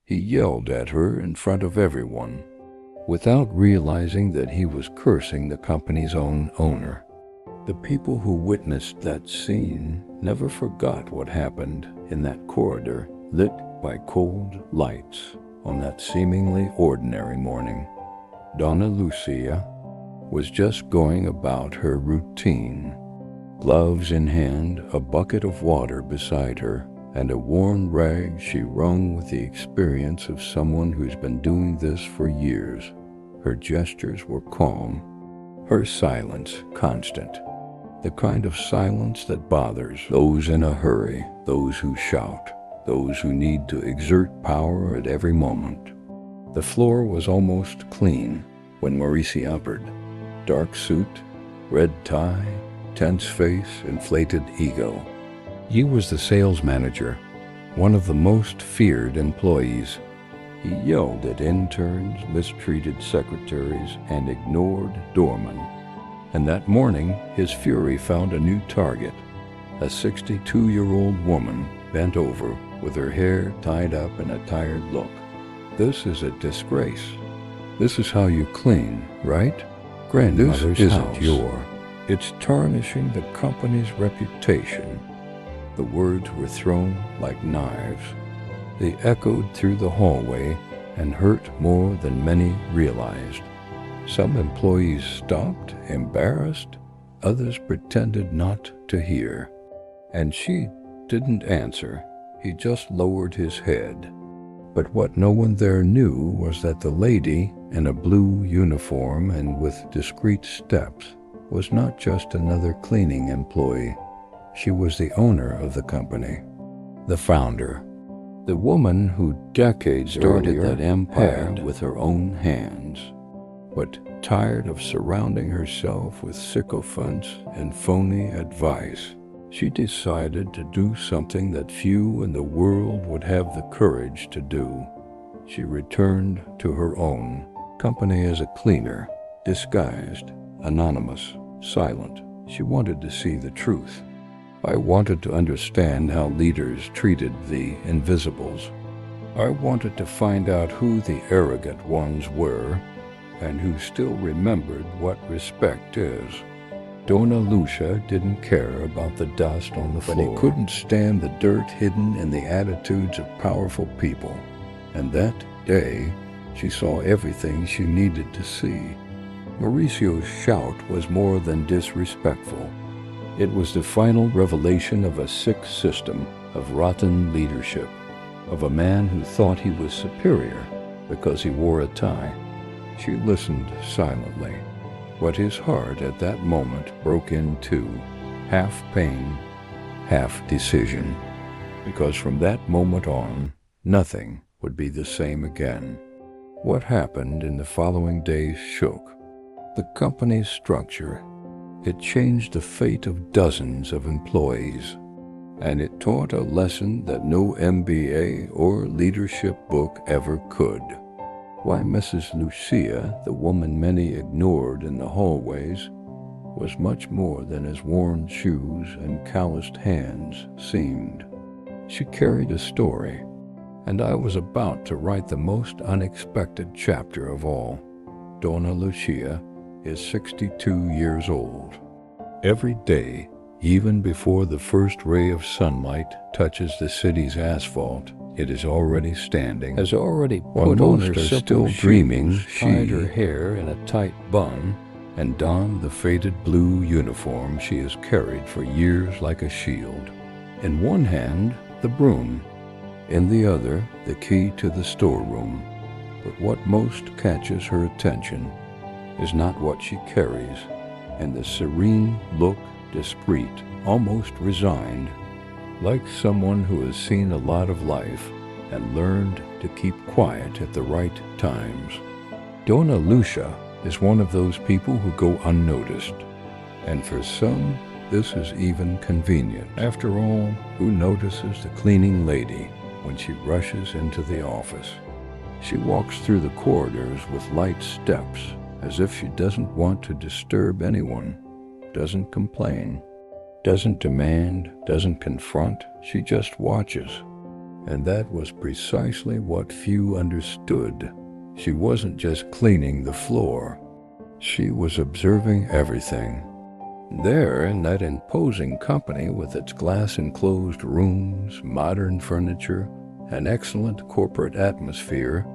He yelled at her in front of everyone, without realizing that he was cursing the company's own owner. The people who witnessed that scene never forgot what happened in that corridor lit by cold lights on that seemingly ordinary morning. Donna Lucia was just going about her routine, gloves in hand, a bucket of water beside her, and a worn rag she wrung with the experience of someone who's been doing this for years. Her gestures were calm, her silence constant, the kind of silence that bothers those in a hurry, those who shout, those who need to exert power at every moment. The floor was almost clean when Maurice entered. Dark suit, red tie, tense face, inflated ego. He was the sales manager, one of the most feared employees. He yelled at interns, mistreated secretaries, and ignored doormen. And that morning, his fury found a new target, a 62-year-old woman bent over with her hair tied up in a tired look. "This is a disgrace. This is how you clean, right? Grandmother's house. It's tarnishing the company's reputation." The words were thrown like knives. They echoed through the hallway and hurt more than many realized. Some employees stopped, embarrassed. Others pretended not to hear. And she didn't answer. He just lowered his head. But what no one there knew was that the lady in a blue uniform and with discreet steps was not just another cleaning employee. She was the owner of the company, the founder, the woman who decades started that empire with her own hands. But tired of surrounding herself with sycophants and phony advice, she decided to do something that few in the world would have the courage to do. She returned to her own company as a cleaner, disguised, anonymous, silent. She wanted to see the truth. I wanted to understand how leaders treated the invisibles. I wanted to find out who the arrogant ones were and who still remembered what respect is. Donna Lucia didn't care about the dust on the floor, but he couldn't stand the dirt hidden in the attitudes of powerful people. And that day, she saw everything she needed to see. Mauricio's shout was more than disrespectful. It was the final revelation of a sick system, of rotten leadership, of a man who thought he was superior because he wore a tie. She listened silently, but his heart at that moment broke in two, half pain, half decision, because from that moment on, nothing would be the same again. What happened in the following days shook the company's structure. It changed the fate of dozens of employees, and it taught a lesson that no MBA or leadership book ever could. Why Mrs. Lucia, the woman many ignored in the hallways, was much more than his worn shoes and calloused hands seemed. She carried a story, and I was about to write the most unexpected chapter of all. Donna Lucia is 62 years old. Every day, even before the first ray of sunlight touches the city's asphalt, it is already standing, has already put on her still dreaming, tied her hair in a tight bun, and donned the faded blue uniform she has carried for years like a shield. In one hand, the broom, in the other, the key to the storeroom. But what most catches her attention is not what she carries, and the serene look, discreet, almost resigned, like someone who has seen a lot of life and learned to keep quiet at the right times. Donna Lucia is one of those people who go unnoticed, and for some, this is even convenient. After all, who notices the cleaning lady when she rushes into the office? She walks through the corridors with light steps, as if she doesn't want to disturb anyone, doesn't complain, doesn't demand, doesn't confront. She just watches. And that was precisely what few understood. She wasn't just cleaning the floor. She was observing everything. There, in that imposing company with its glass-enclosed rooms, modern furniture, and excellent corporate atmosphere,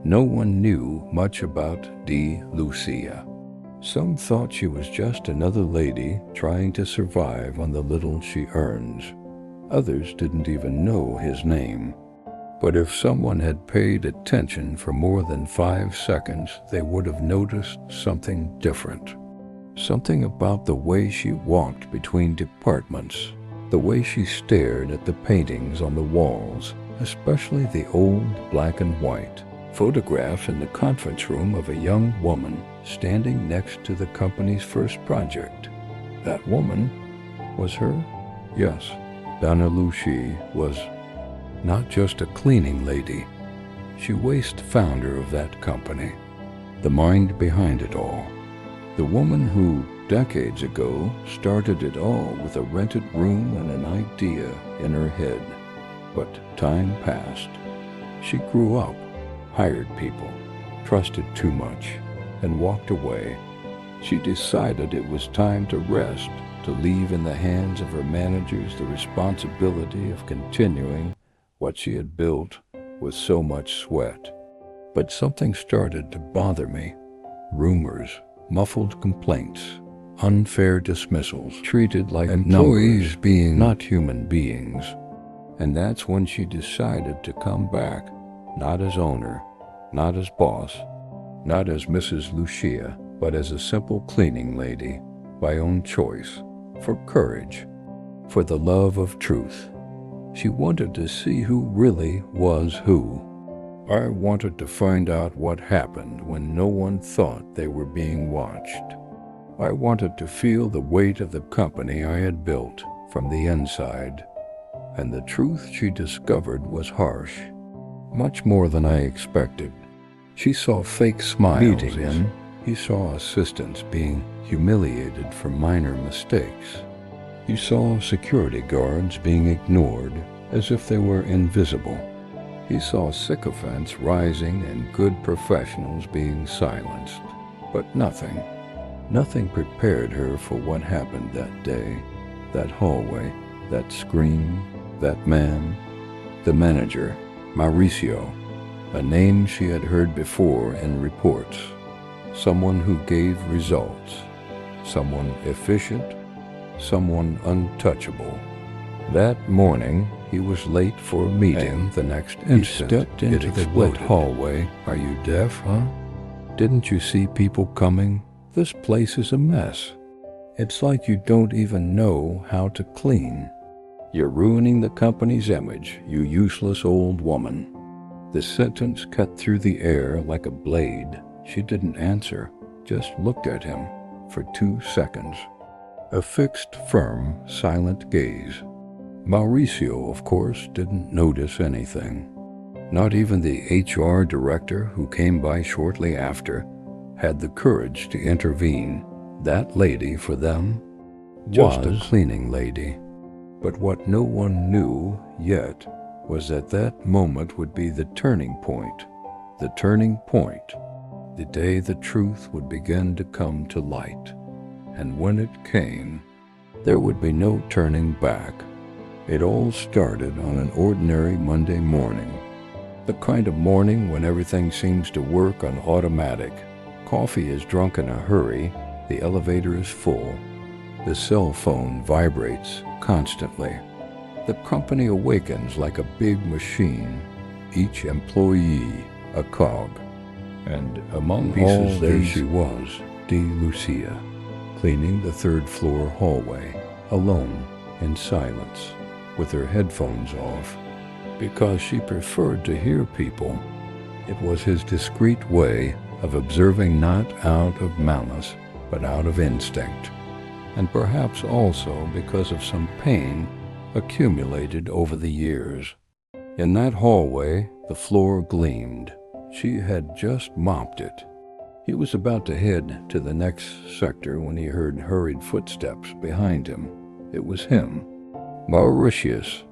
no one knew much about Lucia. Some thought she was just another lady trying to survive on the little she earns. Others didn't even know his name. But if someone had paid attention for more than 5 seconds, they would have noticed something different. Something about the way she walked between departments, the way she stared at the paintings on the walls, especially the old black and white photographs in the conference room of a young woman standing next to the company's first project. That woman was her? Yes, Donna Lucia was not just a cleaning lady. She was the founder of that company, the mind behind it all. The woman who, decades ago, started it all with a rented room and an idea in her head. But time passed. She grew up, hired people, trusted too much, and walked away. She decided it was time to rest, to leave in the hands of her managers the responsibility of continuing what she had built with so much sweat. But something started to bother me. Rumors, muffled complaints, unfair dismissals, treated like employees being not human beings. And that's when she decided to come back, not as owner, not as boss, not as Mrs. Lucia, but as a simple cleaning lady, by own choice, for courage, for the love of truth. She wanted to see who really was who. I wanted to find out what happened when no one thought they were being watched. I wanted to feel the weight of the company I had built from the inside. And the truth she discovered was harsh, much more than I expected. She saw fake smiles in. He saw assistants being humiliated for minor mistakes. He saw security guards being ignored as if they were invisible. He saw sycophants rising and good professionals being silenced. But nothing prepared her for what happened that day, that hallway, that scream, that man, the manager, Mauricio, a name she had heard before in reports. Someone who gave results, someone efficient, someone untouchable. That morning, he was late for a meeting. And the next instant, he stepped into the lit hallway. Are you deaf, huh? Didn't you see people coming? This place is a mess. It's like you don't even know how to clean. You're ruining the company's image, you useless old woman. The sentence cut through the air like a blade. She didn't answer, just looked at him for 2 seconds. A fixed, firm, silent gaze. Mauricio, of course, didn't notice anything. Not even the HR director who came by shortly after had the courage to intervene. That lady for them was a cleaning lady. But what no one knew yet was that moment would be the turning point. The turning point. The day the truth would begin to come to light. And when it came, there would be no turning back. It all started on an ordinary Monday morning. The kind of morning when everything seems to work on automatic. Coffee is drunk in a hurry, the elevator is full, the cell phone vibrates constantly. The company awakens like a big machine, each employee a cog. And among all there she was, Lucia, cleaning the 3rd floor hallway, alone, in silence, with her headphones off, because she preferred to hear people. It was his discreet way of observing, not out of malice, but out of instinct, and perhaps also because of some pain accumulated over the years. In that hallway, the floor gleamed. She had just mopped it. He was about to head to the next sector when he heard hurried footsteps behind him. It was him, Mauritius.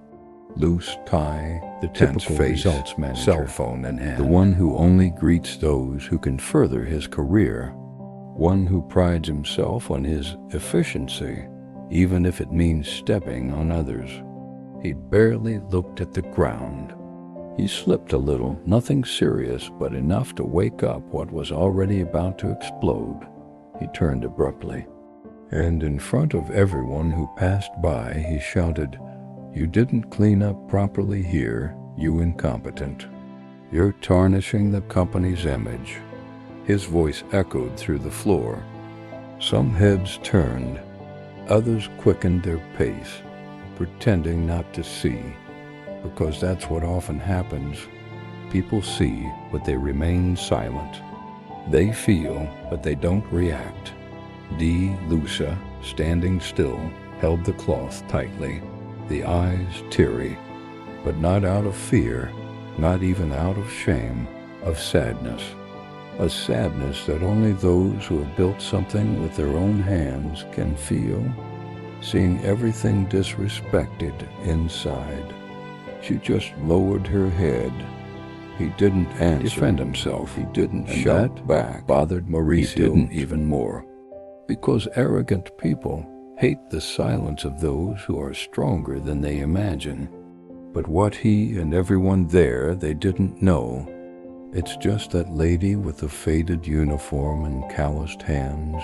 Loose tie, the tense typical face, results manager, cell phone in hand. The one who only greets those who can further his career. One who prides himself on his efficiency, even if it means stepping on others. He barely looked at the ground. He slipped a little, nothing serious, but enough to wake up what was already about to explode. He turned abruptly, and in front of everyone who passed by, he shouted, "You didn't clean up properly here, you incompetent. You're tarnishing the company's image." His voice echoed through the floor. Some heads turned, others quickened their pace, pretending not to see, because that's what often happens. People see, but they remain silent. They feel, but they don't react. Lucia, standing still, held the cloth tightly, the eyes teary, but not out of fear, not even out of shame, of sadness. A sadness that only those who have built something with their own hands can feel, seeing everything disrespected inside. She just lowered her head. He didn't answer, defend himself. He didn't shout back. Bothered Mauricio. He didn't even more. Because arrogant people hate the silence of those who are stronger than they imagine. But what he and everyone there, they didn't know. It's just that lady with the faded uniform and calloused hands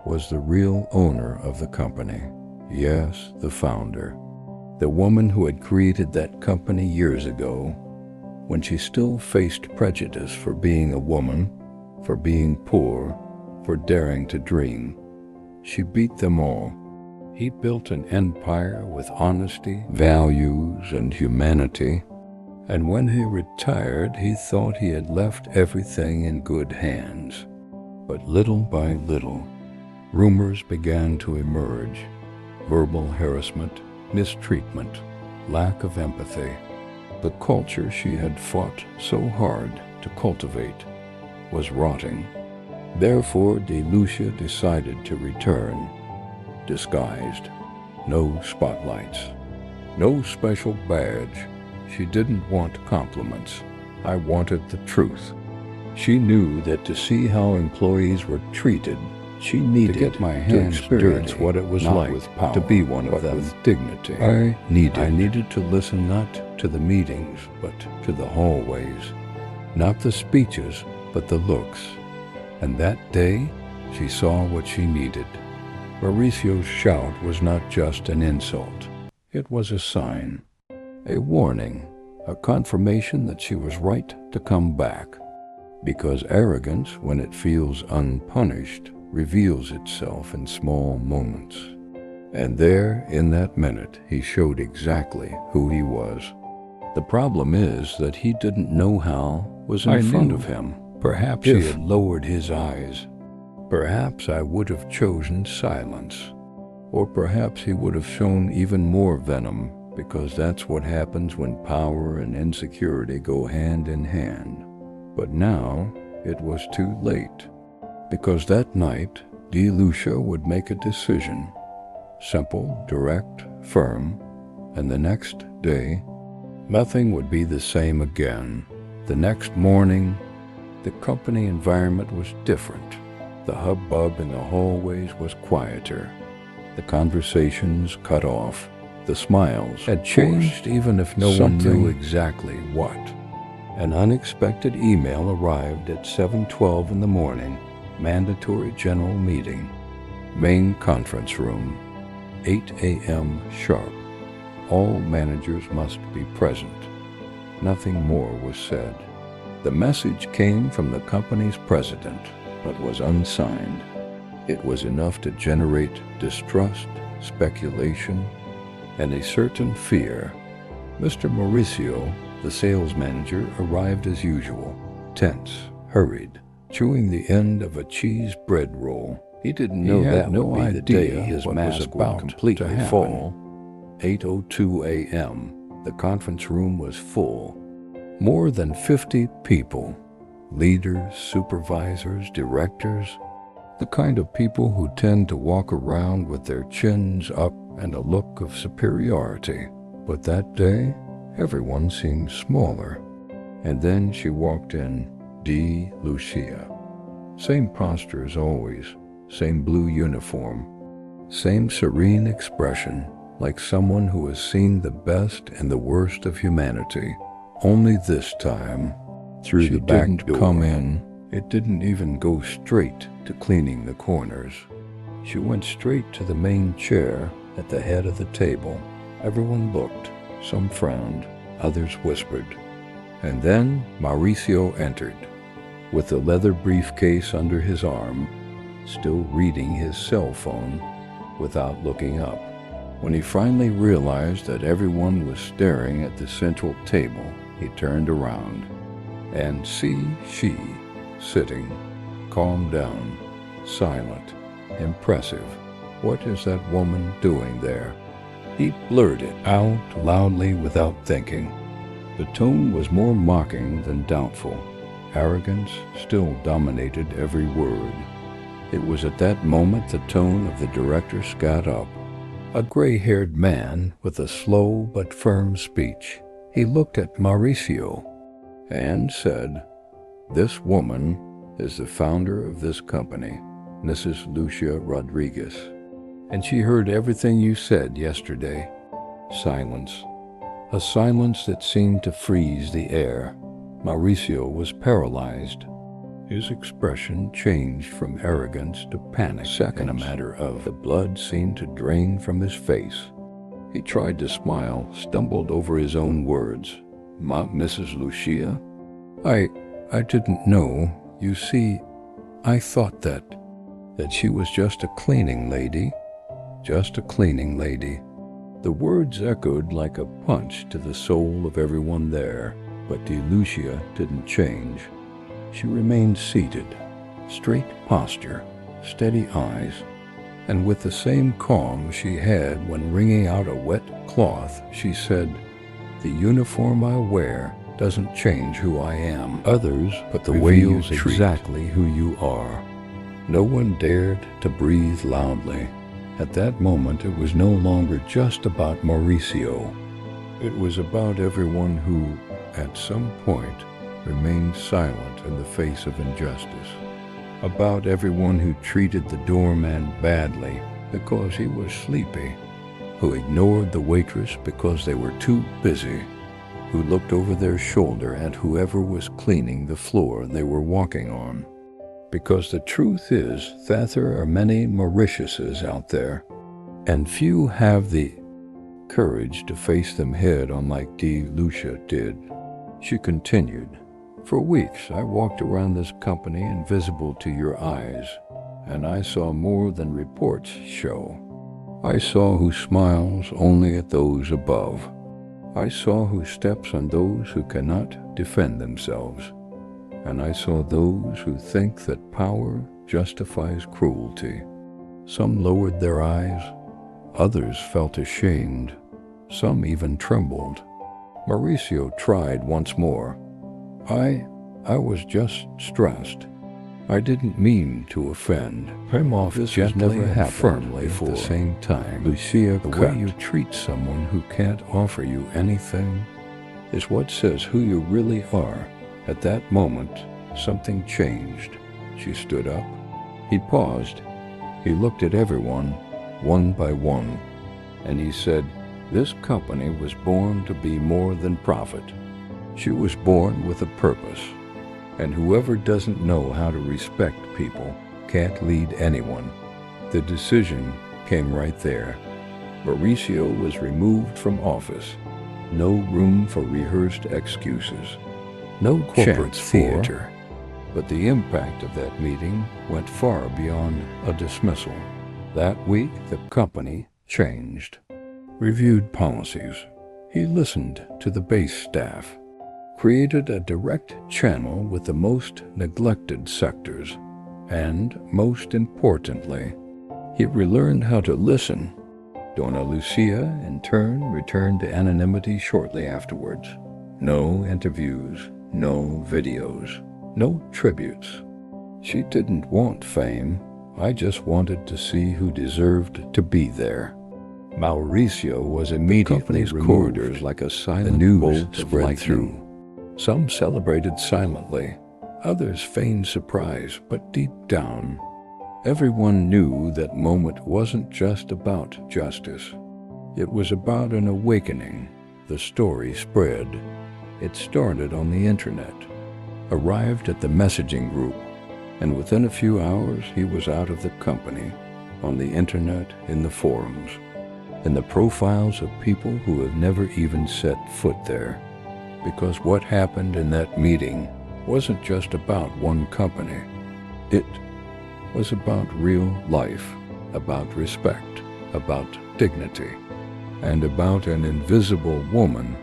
was the real owner of the company. Yes, the founder. The woman who had created that company years ago, when she still faced prejudice for being a woman, for being poor, for daring to dream. She beat them all. He built an empire with honesty, values, and humanity. And when he retired, he thought he had left everything in good hands. But little by little, rumors began to emerge. Verbal harassment, mistreatment, lack of empathy. The culture she had fought so hard to cultivate was rotting. Therefore, Lucia decided to return, disguised. No spotlights, no special badge. She didn't want compliments. I wanted the truth. She knew that to see how employees were treated, she needed to get my hands to experience dirty, what it was like with power, to be one of them with dignity. I needed to listen not to the meetings, but to the hallways. Not the speeches, but the looks. And that day, she saw what she needed. Mauricio's shout was not just an insult. It was a sign, a warning, a confirmation that she was right to come back. Because arrogance, when it feels unpunished, reveals itself in small moments. And there, in that minute, he showed exactly who he was. The problem is that he didn't know Hal was in front of him. Perhaps he had lowered his eyes. Perhaps I would have chosen silence. Or perhaps he would have shown even more venom, because that's what happens when power and insecurity go hand in hand. But now it was too late, because that night Lucia would make a decision. Simple, direct, firm, and the next day, nothing would be the same again. The next morning, the company environment was different. The hubbub in the hallways was quieter. The conversations cut off. The smiles had changed, even if no one knew exactly what. An unexpected email arrived at 7:12 in the morning. Mandatory general meeting. Main conference room. 8 a.m. sharp. All managers must be present. Nothing more was said. The message came from the company's president, but was unsigned. It was enough to generate distrust, speculation, and a certain fear. Mr. Mauricio, the sales manager, arrived as usual, tense, hurried, chewing the end of a cheese bread roll. He didn't know that would be the day his mask would completely fall. 8:02 a.m. The conference room was full. More than 50 people, leaders, supervisors, directors, the kind of people who tend to walk around with their chins up and a look of superiority. But that day, everyone seemed smaller. And then she walked in, Lucia. Same posture as always, same blue uniform, same serene expression, like someone who has seen the best and the worst of humanity. Only this time, through the back door. She didn't come in. It didn't even go straight to cleaning the corners. She went straight to the main chair at the head of the table. Everyone looked. Some frowned, others whispered. And then Mauricio entered, with the leather briefcase under his arm, still reading his cell phone without looking up. When he finally realized that everyone was staring at the central table, he turned around and she, sitting, calm down, silent, impressive. What is that woman doing there? He blurted out loudly without thinking. The tone was more mocking than doubtful. Arrogance still dominated every word. It was at that moment the tone of the director got up. A gray-haired man with a slow but firm speech. He looked at Mauricio and said, "This woman is the founder of this company, Mrs. Lucia Rodriguez. And she heard everything you said yesterday." Silence. A silence that seemed to freeze the air. Mauricio was paralyzed. His expression changed from arrogance to panic. Second, a matter of the blood seemed to drain from his face. He tried to smile, stumbled over his own words. Mrs. Lucia? I didn't know. You see, I thought that she was just a cleaning lady. Just a cleaning lady. The words echoed like a punch to the soul of everyone there, but Lucia didn't change. She remained seated, straight posture, steady eyes, and with the same calm she had when wringing out a wet cloth, she said, "The uniform I wear doesn't change who I am. Others, but the way you treat exactly who you are." No one dared to breathe loudly. At that moment, it was no longer just about Mauricio. It was about everyone who, at some point, remained silent in the face of injustice. About everyone who treated the doorman badly because he was sleepy, who ignored the waitress because they were too busy, who looked over their shoulder at whoever was cleaning the floor they were walking on. Because the truth is that there are many Mauritiuses out there, and few have the courage to face them head on like Lucia did. She continued, "For weeks I walked around this company invisible to your eyes, and I saw more than reports show. I saw who smiles only at those above. I saw who steps on those who cannot defend themselves. And I saw those who think that power justifies cruelty. Some lowered their eyes, others felt ashamed, some even trembled." Mauricio tried once more. I was just stressed. I didn't mean to offend. Came off gently and firmly at the same time. Lucia, the way you treat someone who can't offer you anything is what says who you really are. At that moment, something changed. She stood up. He paused. He looked at everyone, one by one, and he said, "This company was born to be more than profit. She was born with a purpose, and whoever doesn't know how to respect people can't lead anyone." The decision came right there. Mauricio was removed from office. No room for rehearsed excuses. No corporate theater. But the impact of that meeting went far beyond a dismissal. That week, the company changed. Reviewed policies. He listened to the base staff. Created a direct channel with the most neglected sectors. And, most importantly, he relearned how to listen. Donna Lucia, in turn, returned to anonymity shortly afterwards. No interviews. No videos, no tributes. She didn't want fame. I just wanted to see who deserved to be there. Mauricio was immediately removed like a silent bolt spread through. Some celebrated silently, others feigned surprise, but deep down, everyone knew that moment wasn't just about justice. It was about an awakening. The story spread. It started on the internet, arrived at the messaging group, and within a few hours he was out of the company, on the internet, in the forums, in the profiles of people who have never even set foot there. Because what happened in that meeting wasn't just about one company. It was about real life, about respect, about dignity, and about an invisible woman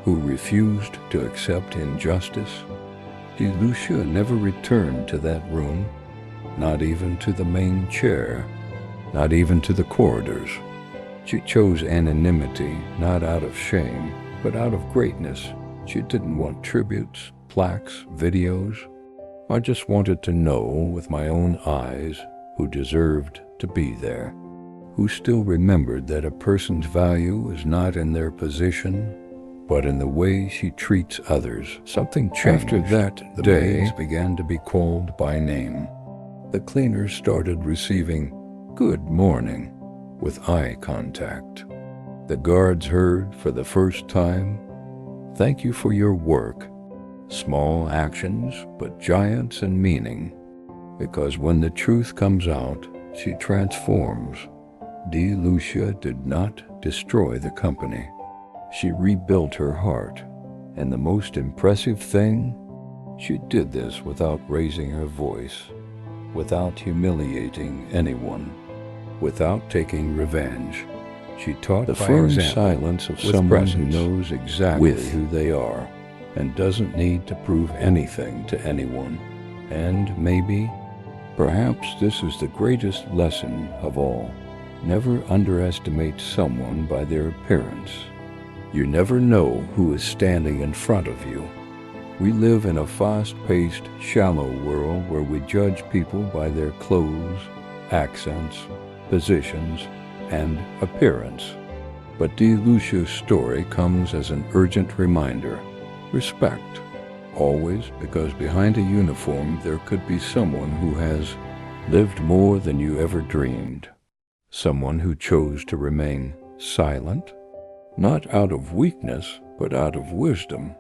who refused to accept injustice. Lucia never returned to that room, not even to the main chair, not even to the corridors. She chose anonymity, not out of shame, but out of greatness. She didn't want tributes, plaques, videos. I just wanted to know with my own eyes who deserved to be there, who still remembered that a person's value is not in their position, but in the way she treats others. Something changed. After that day, maids began to be called by name. The cleaners started receiving "good morning" with eye contact. The guards heard for the first time, "Thank you for your work." Small actions, but giants in meaning. Because when the truth comes out, she transforms. Lucia did not destroy the company. She rebuilt her heart. And the most impressive thing, she did this without raising her voice, without humiliating anyone, without taking revenge. She taught the firm silence of someone who knows exactly who they are and doesn't need to prove anything to anyone. And maybe, perhaps this is the greatest lesson of all. Never underestimate someone by their appearance. You never know who is standing in front of you. We live in a fast-paced, shallow world where we judge people by their clothes, accents, positions, and appearance. But Lucia's story comes as an urgent reminder. Respect. Always, because behind a uniform there could be someone who has lived more than you ever dreamed. Someone who chose to remain silent, not out of weakness, but out of wisdom.